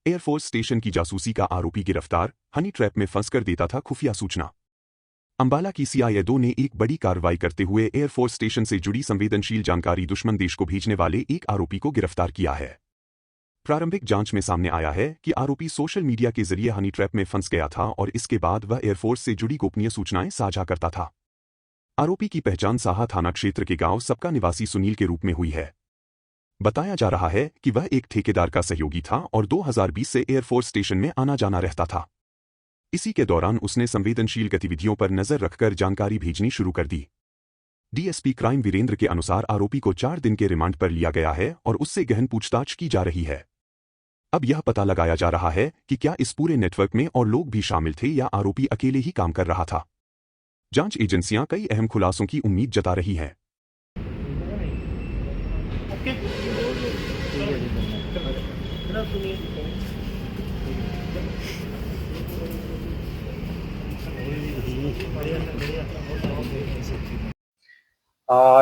Air force station की जासूसी का आरोपी गिरफ्तार, हनी ट्रैप में फंसकर देता था खुफिया सूचना। अंबाला की CIA-2 ने एक बड़ी कार्रवाई करते हुए एयरफोर्स स्टेशन से जुड़ी संवेदनशील जानकारी दुश्मन देश को भेजने वाले एक आरोपी को गिरफ्तार किया है। प्रारंभिक जांच में सामने आया है कि आरोपी सोशल मीडिया के जरिए हनी ट्रैप में फंस गया था और इसके बाद वह एयरफोर्स से जुड़ी गोपनीय सूचनाएं साझा करता था। आरोपी की पहचान साहा थाना क्षेत्र के गांव सबका निवासी सुनील के रूप में हुई है। बताया जा रहा है कि वह एक ठेकेदार का सहयोगी था और 2020 से एयरफोर्स स्टेशन में आना जाना रहता था। इसी के दौरान उसने संवेदनशील गतिविधियों पर नजर रखकर जानकारी भेजनी शुरू कर दी। DSP क्राइम वीरेंद्र के अनुसार आरोपी को 4 दिन के रिमांड पर लिया गया है और उससे गहन पूछताछ की जा रही है। अब यह पता लगाया जा रहा है कि क्या इस पूरे नेटवर्क में और लोग भी शामिल थे या आरोपी अकेले ही काम कर रहा था। जांच एजेंसियां कई अहम खुलासों की उम्मीद जता रही हैं।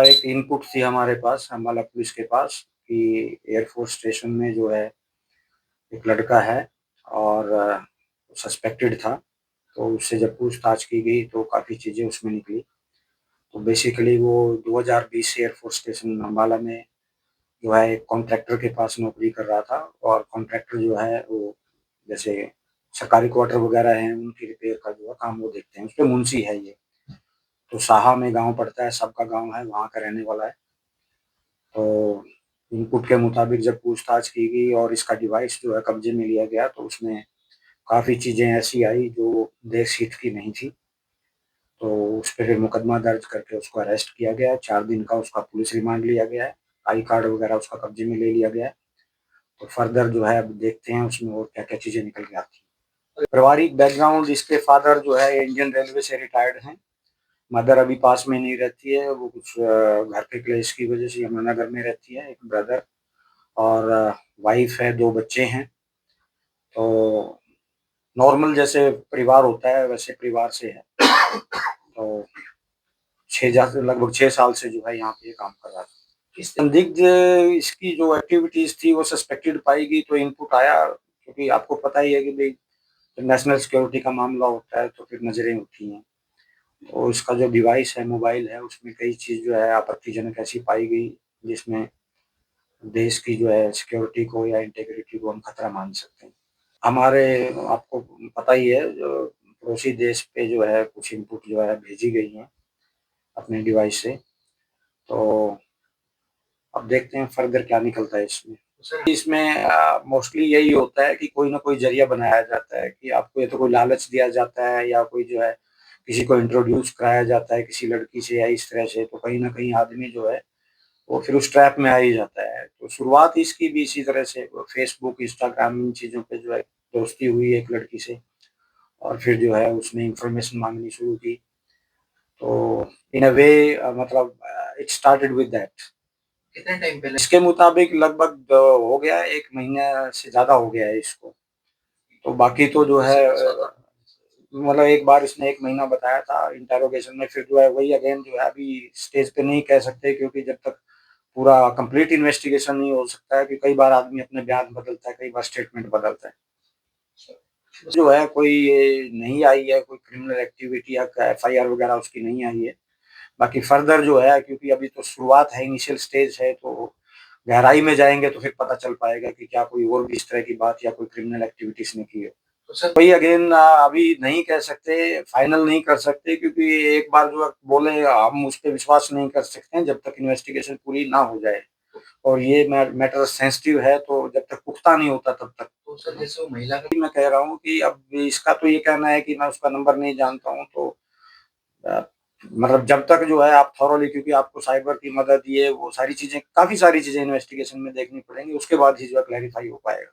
एक इनपुट थी हमारे पास, अंबाला पुलिस के पास, कि एयरफोर्स स्टेशन में जो है एक लड़का है और सस्पेक्टेड था। तो उससे जब पूछताछ की गई तो काफ़ी चीज़ें उसमें निकली। तो बेसिकली वो 2020 एयरफोर्स स्टेशन अंबाला में जो है एक कॉन्ट्रैक्टर के पास नौकरी कर रहा था और कॉन्ट्रैक्टर जो है वो जैसे सरकारी क्वार्टर वगैरह हैं उनकी रिपेयर का जो है काम वो देखते हैं। उसपे मुंशी है ये। तो साहा में गांव पड़ता है, सबका गांव है, वहाँ का रहने वाला है। तो इनपुट के मुताबिक जब पूछताछ की गई और इसका डिवाइस जो है कब्जे में लिया गया तो उसमें काफ़ी चीज़ें ऐसी आई जो देश हित की नहीं थी। तो उस पर फिर मुकदमा दर्ज करके उसको अरेस्ट किया गया है। 4 दिन का उसका पुलिस रिमांड लिया गया है। आई कार्ड वगैरह उसका कब्जे में ले लिया गया है। तो फर्दर जो है अब देखते हैं उसमें और क्या-क्या चीज़ें निकल के आती हैं। पारिवारिक बैकग्राउंड, इसके फादर जो है इंडियन रेलवे से रिटायर्ड हैं। मदर अभी पास में नहीं रहती है, वो कुछ घर के क्लेश की वजह से यमुनानगर में रहती है। एक ब्रदर और वाइफ है, 2 बच्चे हैं। तो नॉर्मल जैसे परिवार होता है वैसे परिवार से है। तो लगभग 6 साल से जो है यहाँ पे काम कर रहा था। इस संदिग्ध इसकी जो एक्टिविटीज़ थी वो सस्पेक्टेड पाई गई तो इनपुट आया, क्योंकि आपको पता ही है कि भई जब नेशनल सिक्योरिटी का मामला होता है तो फिर नज़रें होती हैं। तो इसका जो डिवाइस है, मोबाइल है, उसमें कई चीज़ जो है आपत्तिजनक ऐसी पाई गई जिसमें देश की जो है सिक्योरिटी को या इंटीग्रिटी को हम खतरा मान सकते हैं। हमारे आपको पता ही है जो पड़ोसी देश पे जो है कुछ इनपुट जो है भेजी गई हैं अपने डिवाइस से। तो अब देखते हैं फर्दर क्या निकलता है इसमें। इसमें मोस्टली यही होता है कि कोई ना कोई ज़रिया बनाया जाता है कि आपको या तो कोई लालच दिया जाता है या कोई जो है किसी को इंट्रोड्यूस कराया जाता है किसी लड़की से या इस तरह से, तो कहीं न कहीं आदमी जो है वो फिर उस ट्रैप में आ ही जाता है। तो शुरुआत इसकी भी इसी तरह से फेसबुक, इंस्टाग्राम इन चीज़ों पे जो है दोस्ती हुई एक लड़की से और फिर जो है उसने इन्फॉर्मेशन माँगनी शुरू की। तो इन अ वे मतलब इट स्टार्टेड विद दैट। कितने टाइम पहले? इसके मुताबिक लगभग हो गया है 1 महीने से ज़्यादा हो गया है इसको। तो बाकी तो जो है मतलब एक बार इसने 1 महीना बताया था इंटेरोगेशन में, फिर जो है वही अगेन जो है अभी स्टेज पे नहीं कह सकते क्योंकि जब तक पूरा कंप्लीट इन्वेस्टिगेशन नहीं हो सकता है कि कई बार आदमी अपने बयान बदलता है, कई बार स्टेटमेंट बदलता है। जो है कोई ये नहीं आई है, कोई क्रिमिनल एक्टिविटी या FIR वगैरह उसकी नहीं आई है। बाकी फर्दर जो है क्योंकि अभी तो शुरुआत है, इनिशियल स्टेज है, तो गहराई में जाएँगे तो फिर पता चल पाएगा कि क्या कोई और भी इस तरह की बात या कोई क्रिमिनल एक्टिविटी इसने की है। तो सर वही अगेन अभी नहीं कह सकते, फाइनल नहीं कर सकते क्योंकि एक बार जो बोले हम उस पे विश्वास नहीं कर सकते हैं जब तक इन्वेस्टिगेशन पूरी ना हो जाए। और ये मैटर सेंसिटिव है तो जब तक पुख्ता नहीं होता तब तक। तो सर जैसे वो महिला का मैं कह रहा हूँ कि अब इसका तो ये कहना है कि मैं उसका नंबर नहीं जानता हूँ, तो अ, मतलब जब तक जो है आप थॉरोली, क्योंकि आपको साइबर की मदद ये वो सारी चीज़ें काफ़ी सारी चीज़ें इन्वेस्टिगेशन में देखनी पड़ेंगी, उसके बाद ही जो है क्लैरिफ़ाई हो पाएगा।